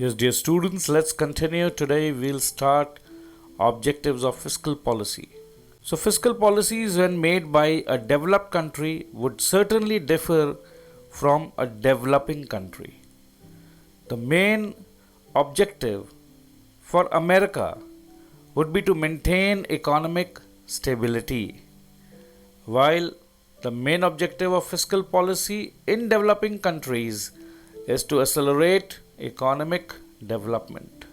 Yes, dear students, let's continue. Today we'll start objectives of fiscal policy. So, fiscal policies, when made by a developed country, would certainly differ from a developing country. The main objective for America would be to maintain economic stability, while the main objective of fiscal policy in developing countries is to accelerate economic development.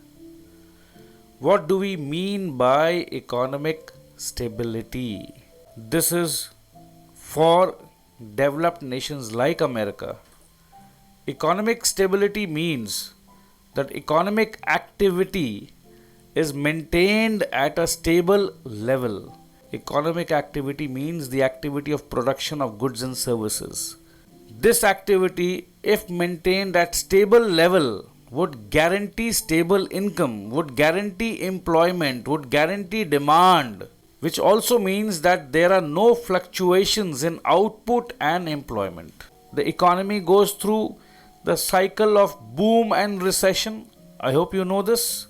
What do we mean by economic stability? This is for developed nations like America. Economic stability means that economic activity is maintained at a stable level. Economic activity means the activity of production of goods and services. This activity, if maintained at stable level, would guarantee stable income, would guarantee employment, would guarantee demand, which also means that there are no fluctuations in output and employment. The economy goes through the cycle of boom and recession. I hope you know this.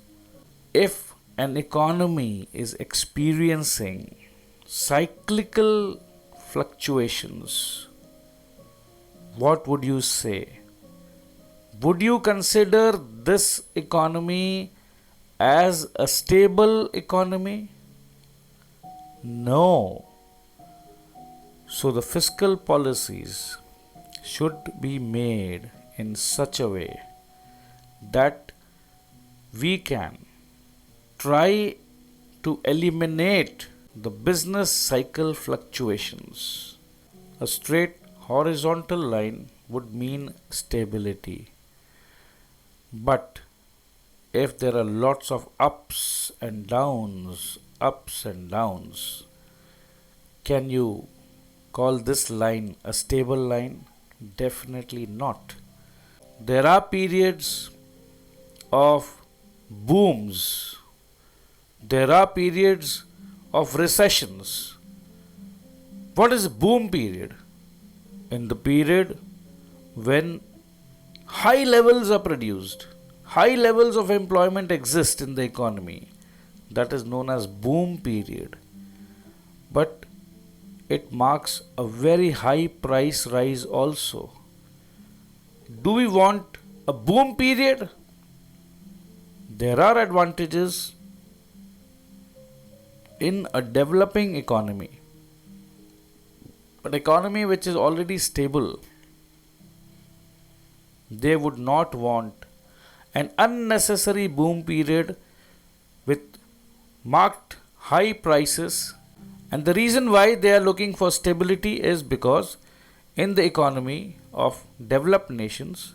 If an economy is experiencing cyclical fluctuations, what would you say? Would you consider this economy as a stable economy? No. So the fiscal policies should be made in such a way that we can try to eliminate the business cycle fluctuations. A straight horizontal line would mean stability. But if there are lots of ups and downs, can you call this line a stable line? Definitely not. There are periods of booms. There are periods of recessions. What is a boom period? In the period when high levels are produced, high levels of employment exist in the economy, that is known as boom period. But it marks a very high price rise also. Do we want a boom period? There are advantages in a developing economy. An economy which is already stable, they would not want an unnecessary boom period with marked high prices. And the reason why they are looking for stability is because in the economy of developed nations,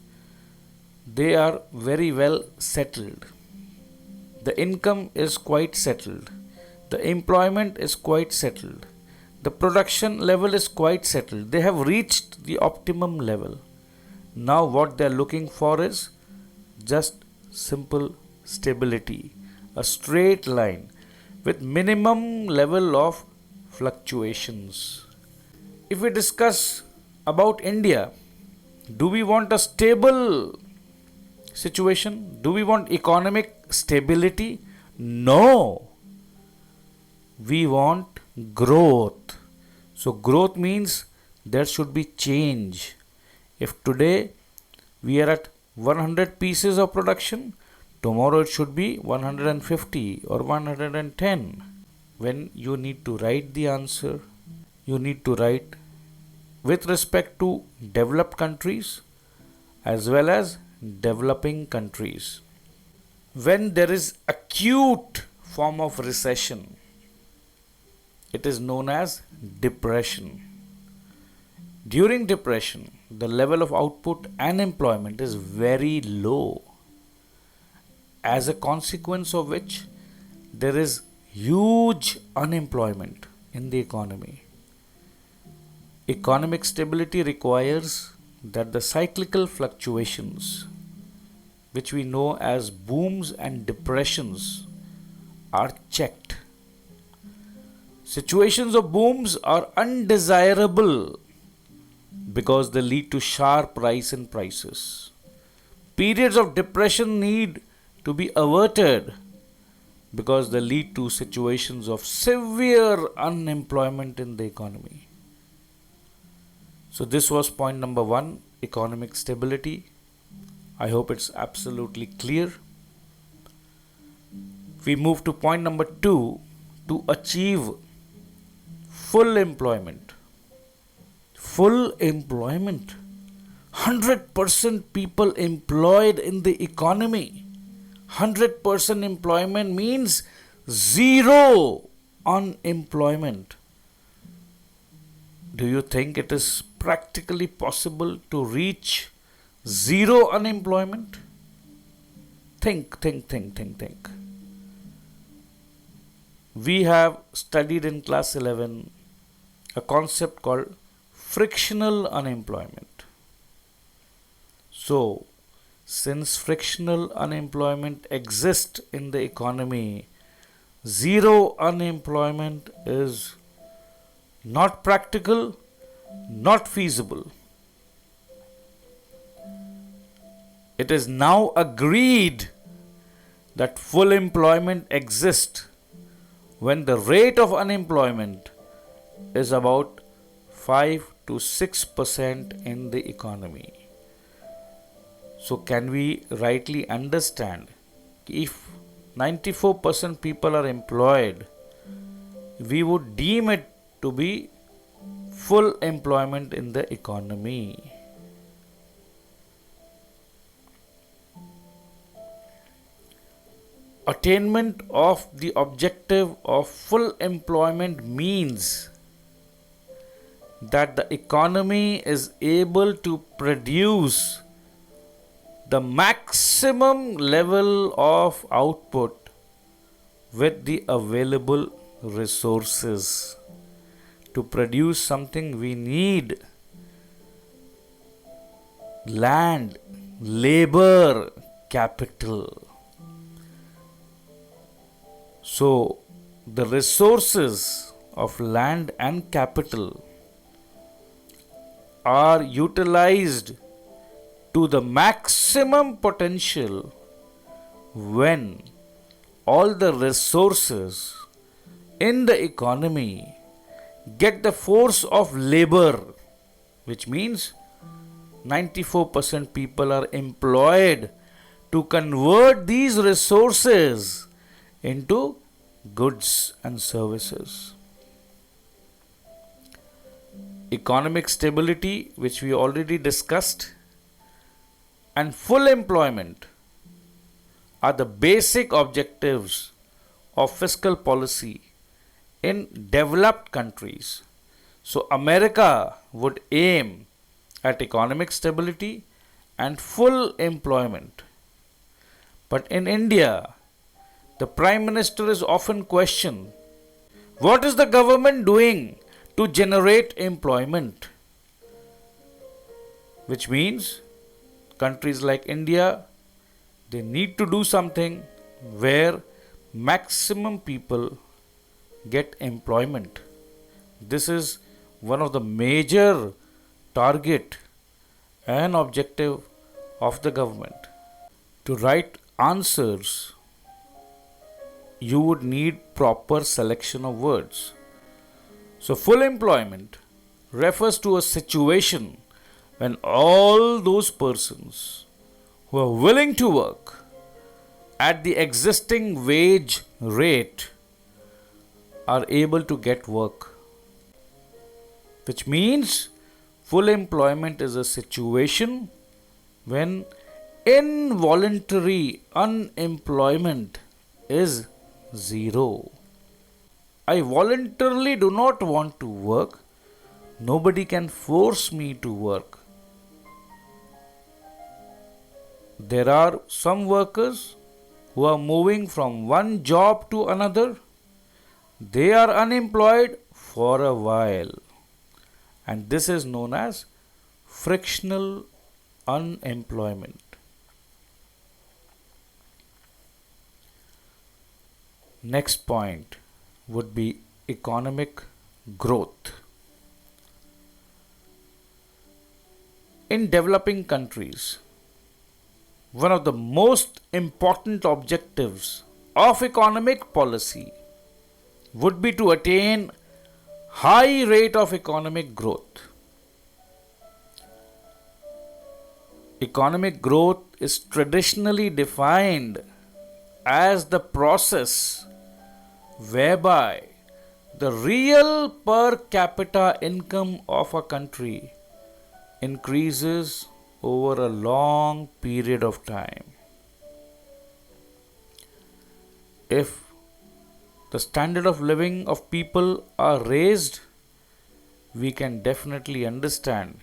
they are very well settled. The income is quite settled. The employment is quite settled. The production level is quite settled. They have reached the optimum level. Now what they are looking for is just simple stability, a straight line with minimum level of fluctuations. If we discuss about India, do we want a stable situation? Do we want economic stability? No. We want growth. So growth means there should be change. If today we are at 100 pieces of production, tomorrow it should be 150 or 110. When you need to write the answer, you need to write with respect to developed countries as well as developing countries. When there is acute form of recession, it is known as depression. During depression, the level of output and employment is very low, as a consequence of which there is huge unemployment in the economy. Economic stability requires that the cyclical fluctuations, which we know as booms and depressions, are checked. Situations of booms are undesirable because they lead to sharp rise in prices. Periods of depression need to be averted because they lead to situations of severe unemployment in the economy. So, this was point number 1, economic stability. I hope it's absolutely clear. We move to point number 2, to achieve full employment. Full employment. 100% people employed in the economy. 100% employment means zero unemployment. Do you think it is practically possible to reach zero unemployment? Think. We have studied in class 11 a concept called frictional unemployment. So, since frictional unemployment exists in the economy, zero unemployment is not practical, not feasible. It is now agreed that full employment exists when the rate of unemployment is about 5 to 6% in the economy. So, can we rightly understand, if 94% people are employed, we would deem it to be full employment in the economy. Attainment of the objective of full employment means that the economy is able to produce the maximum level of output with the available resources. To produce something, we need land, labor, capital. So, the resources of land and capital are utilized to the maximum potential when all the resources in the economy get the force of labor, which means 94% people are employed to convert these resources into goods and services. Economic stability, which we already discussed, and full employment are the basic objectives of fiscal policy in developed countries. So, America would aim at economic stability and full employment. But in India, the Prime Minister is often questioned, what is the government doing to generate employment? Which means countries like India, they need to do something where maximum people get employment. This is one of the major target and objective of the government. To write answers, you would need proper selection of words. So, full employment refers to a situation when all those persons who are willing to work at the existing wage rate are able to get work. Which means full employment is a situation when involuntary unemployment is zero. I voluntarily do not want to work. Nobody can force me to work. There are some workers who are moving from one job to another. They are unemployed for a while, and this is known as frictional unemployment. Next point would be economic growth. In developing countries, one of the most important objectives of economic policy would be to attain high rate of economic growth. Economic growth is traditionally defined as the process whereby the real per capita income of a country increases over a long period of time. If the standard of living of people are raised, we can definitely understand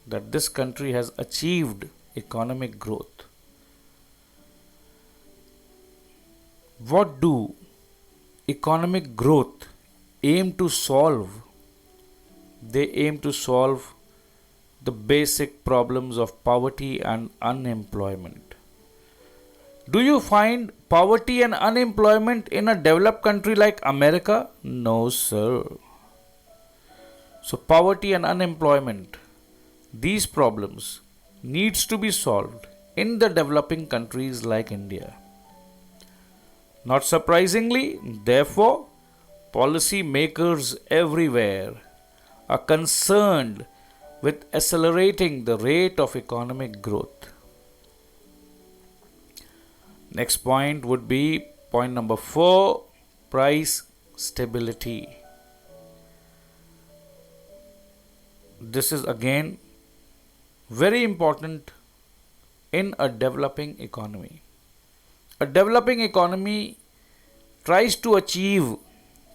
that this country has achieved economic growth. What do economic growth aim to solve? They aim to solve the basic problems of poverty and unemployment. Do you find poverty and unemployment in a developed country like America? No, sir. So poverty and unemployment, these problems needs to be solved in the developing countries like India. Not surprisingly, therefore, policy makers everywhere are concerned with accelerating the rate of economic growth. Next point would be point number 4, price stability. This is again very important in a developing economy. A developing economy tries to achieve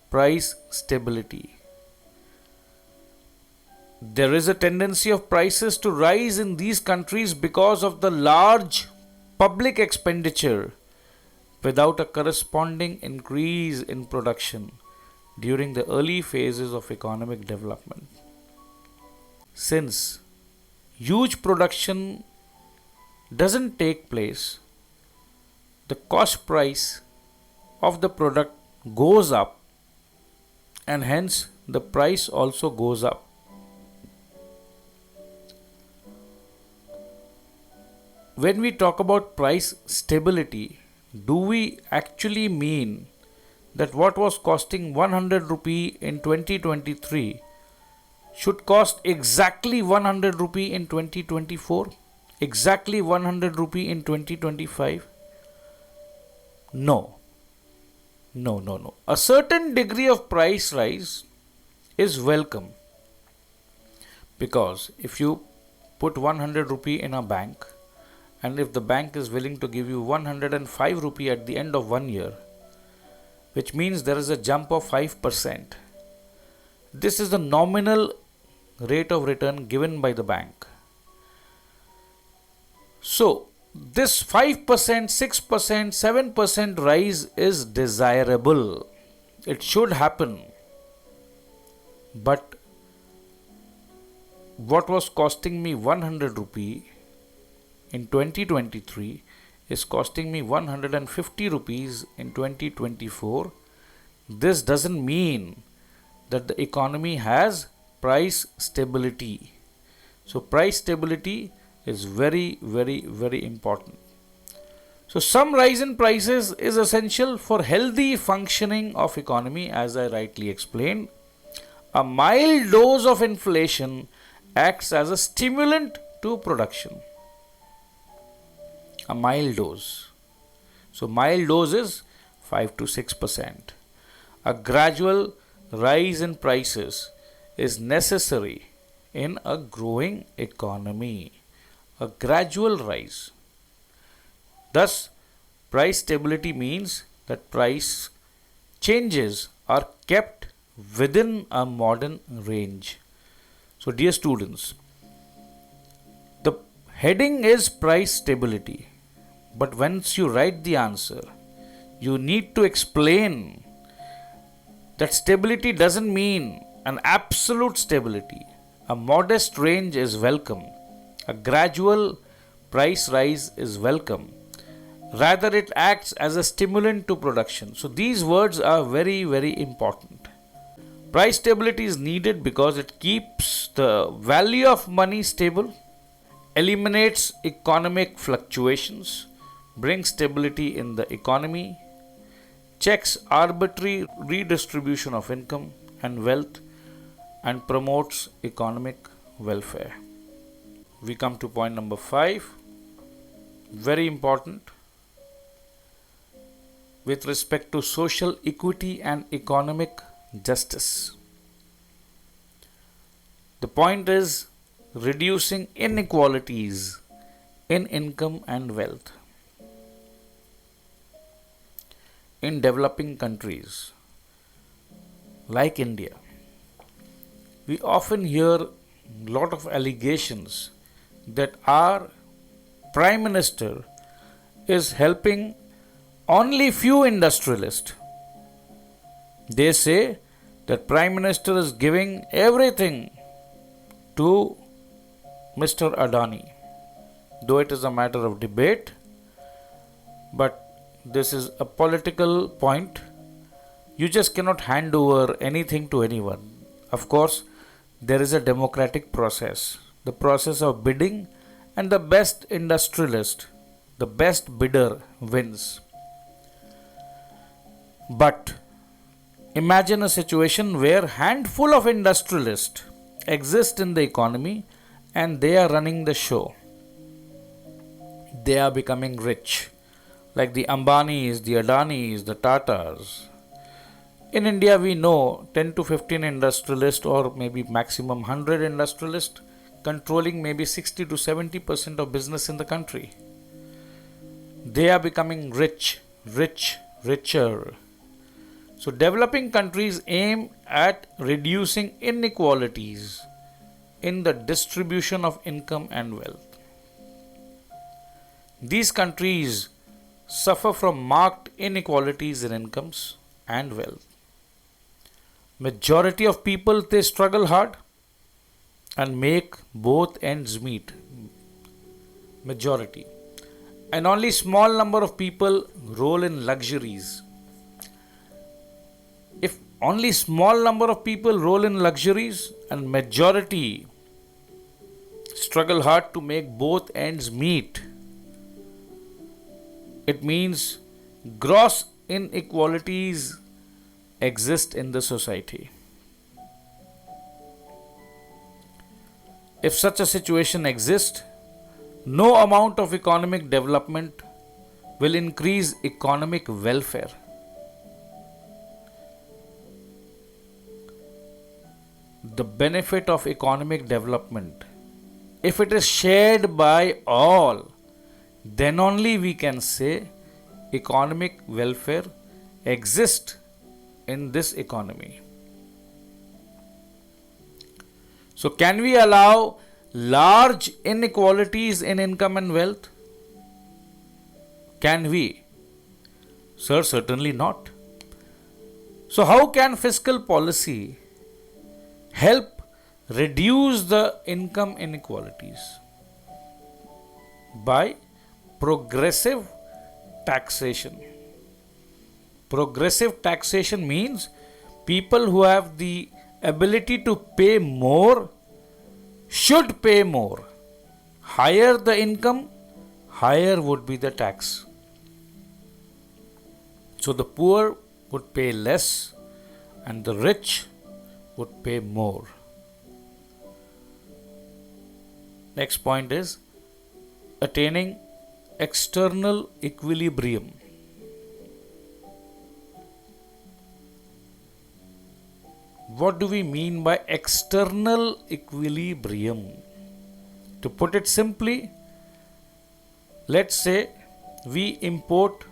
price stability. There is a tendency of prices to rise in these countries because of the large public expenditure without a corresponding increase in production during the early phases of economic development. Since huge production doesn't take place, the cost price of the product goes up and hence the price also goes up. When we talk about price stability, do we actually mean that what was costing 100 rupee in 2023 should cost exactly 100 rupee in 2024? Exactly 100 rupee in 2025? No. No. A certain degree of price rise is welcome, because if you put 100 rupee in a bank, and if the bank is willing to give you 105 rupee at the end of 1 year, which means there is a jump of 5%. This is the nominal rate of return given by the bank. So, this 5%, 6%, 7% rise is desirable. It should happen. But what was costing me 100 rupee in 2023 is costing me 150 rupees in 2024. This doesn't mean that the economy has price stability. So price stability is very, very, very important. So some rise in prices is essential for healthy functioning of economy, as I rightly explained. A mild dose of inflation acts as a stimulant to production. A mild dose. So mild dose is 5 to 6%. A gradual rise in prices is necessary in a growing economy. A gradual rise. Thus, price stability means that price changes are kept within a modern range. So dear students, the heading is price stability. But once you write the answer, you need to explain that stability doesn't mean an absolute stability. A modest range is welcome. A gradual price rise is welcome. Rather, it acts as a stimulant to production. So these words are very, very important. Price stability is needed because it keeps the value of money stable. eliminates economic fluctuations, brings stability in the economy, checks arbitrary redistribution of income and wealth, and promotes economic welfare. We come to point number 5, very important, with respect to social equity and economic justice. The point is reducing inequalities in income and wealth. In developing countries like India, we often hear a lot of allegations that our Prime Minister is helping only few industrialists. They say that Prime Minister is giving everything to Mr. Adani. Though it is a matter of debate, but this is a political point. You just cannot hand over anything to anyone. Of course, there is a democratic process, the process of bidding, and the best industrialist, the best bidder wins. But imagine a situation where handful of industrialists exist in the economy and they are running the show. They are becoming rich, like the Ambanis, the Adanis, the Tatas. In India, we know 10 to 15 industrialists, or maybe maximum 100 industrialists, controlling maybe 60 to 70% of business in the country. They are becoming richer. So, developing countries aim at reducing inequalities in the distribution of income and wealth. These countries suffer from marked inequalities in incomes and wealth. Majority of people, they struggle hard and make both ends meet. Majority. And only small number of people roll in luxuries. If only small number of people roll in luxuries and majority struggle hard to make both ends meet, it means gross inequalities exist in the society. If such a situation exists, no amount of economic development will increase economic welfare. The benefit of economic development, if it is shared by all, then only we can say economic welfare exists in this economy. So, can we allow large inequalities in income and wealth? Can we? Sir, certainly not. So, how can fiscal policy help reduce the income inequalities? By progressive taxation. Progressive taxation means people who have the ability to pay more should pay more. Higher the income, higher would be the tax. So the poor would pay less and the rich would pay more. Next point is attaining external equilibrium. What do we mean by external equilibrium? To put it simply, let's say we import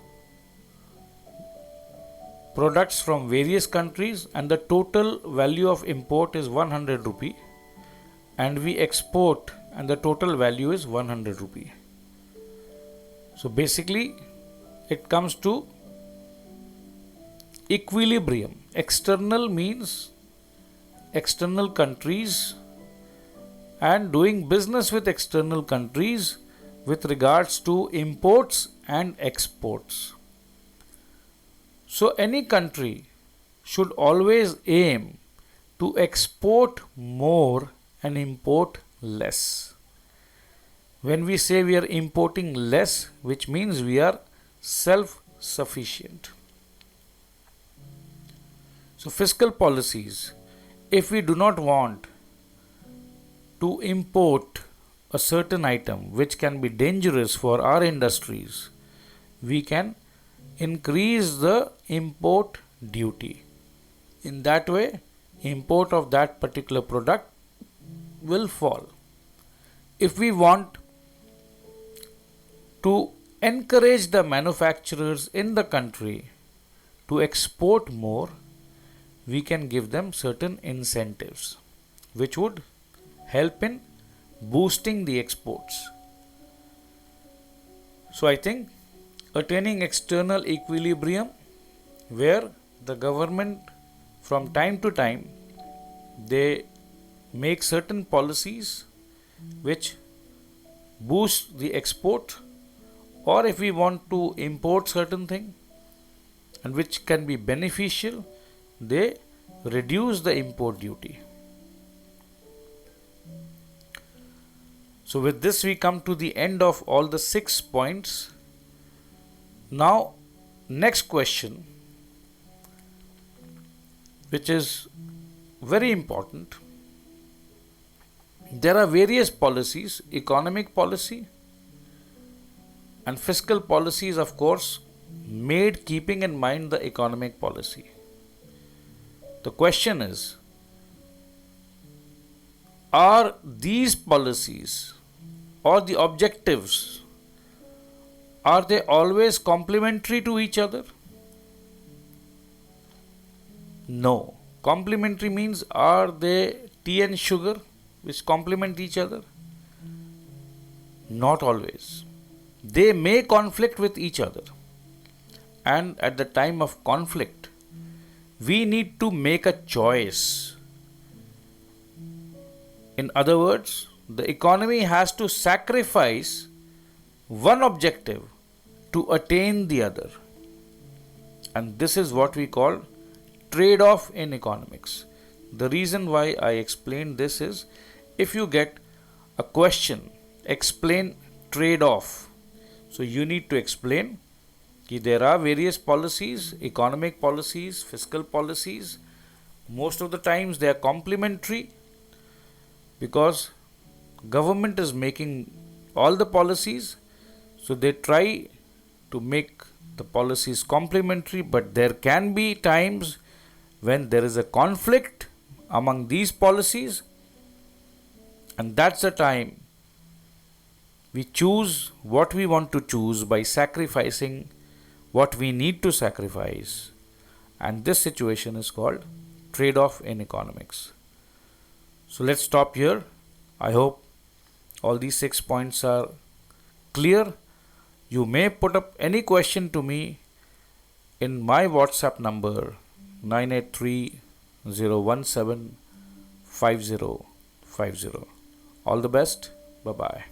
products from various countries and the total value of import is 100 rupee, and we export and the total value is 100 rupee. So basically it comes to equilibrium. External means external countries and doing business with external countries with regards to imports and exports. So any country should always aim to export more and import less. when we say we are importing less, which means we are self-sufficient. So fiscal policies, if we do not want to import a certain item which can be dangerous for our industries, we can increase the import duty. In that way, import of that particular product will fall. If we want to encourage the manufacturers in the country to export more, we can give them certain incentives which would help in boosting the exports. So I think attaining external equilibrium, where the government from time to time they make certain policies which boost the export, or if we want to import certain thing and which can be beneficial, they reduce the import duty. So with this we come to the end of all the 6 points. Now next question, which is very important. There are various policies, economic policy and fiscal policies, of course, made keeping in mind the economic policy. The question is, are these policies or the objectives, are they always complementary to each other? No. Complementary means, are they tea and sugar which complement each other? Not always. They may conflict with each other, and at the time of conflict we need to make a choice. In other words, the economy has to sacrifice one objective to attain the other, and this is what we call trade-off in economics. The reason why I explained this is, if you get a question, explain trade-off, so you need to explain that there are various policies, economic policies, fiscal policies. Most of the times they are complementary, because government is making all the policies, so they try to make the policies complementary, but there can be times when there is a conflict among these policies, and that's the time we choose what we want to choose by sacrificing what we need to sacrifice, and this situation is called trade-off in economics. So let's stop here. I hope all these 6 points are clear. You may put up any question to me in my WhatsApp number 983-017-5050. All the best. Bye-bye.